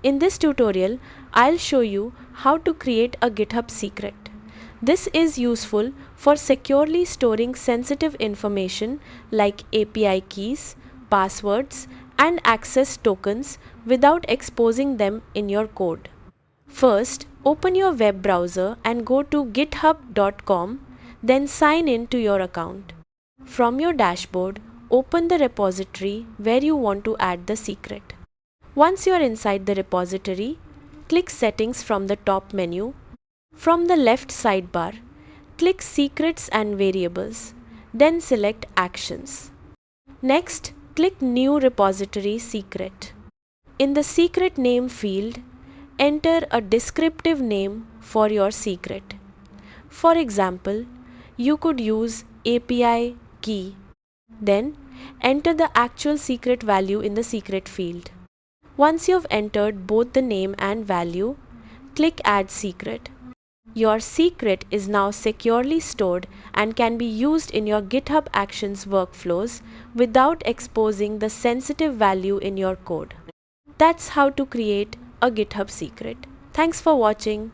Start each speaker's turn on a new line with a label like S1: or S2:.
S1: In this tutorial, I'll show you how to create a GitHub secret. This is useful for securely storing sensitive information like API keys, passwords, and access tokens without exposing them in your code. First, open your web browser and go to github.com, then sign in to your account. From your dashboard, open the repository where you want to add the secret. Once you are inside the repository, click Settings from the top menu. From the left sidebar, click Secrets and Variables, then select Actions. Next, click New Repository Secret. In the secret name field, enter a descriptive name for your secret. For example, you could use API key. Then, enter the actual secret value in the secret field. Once you've entered both the name and value, click Add Secret. Your secret is now securely stored and can be used in your GitHub Actions workflows without exposing the sensitive value in your code. That's how to create a GitHub secret. Thanks for watching.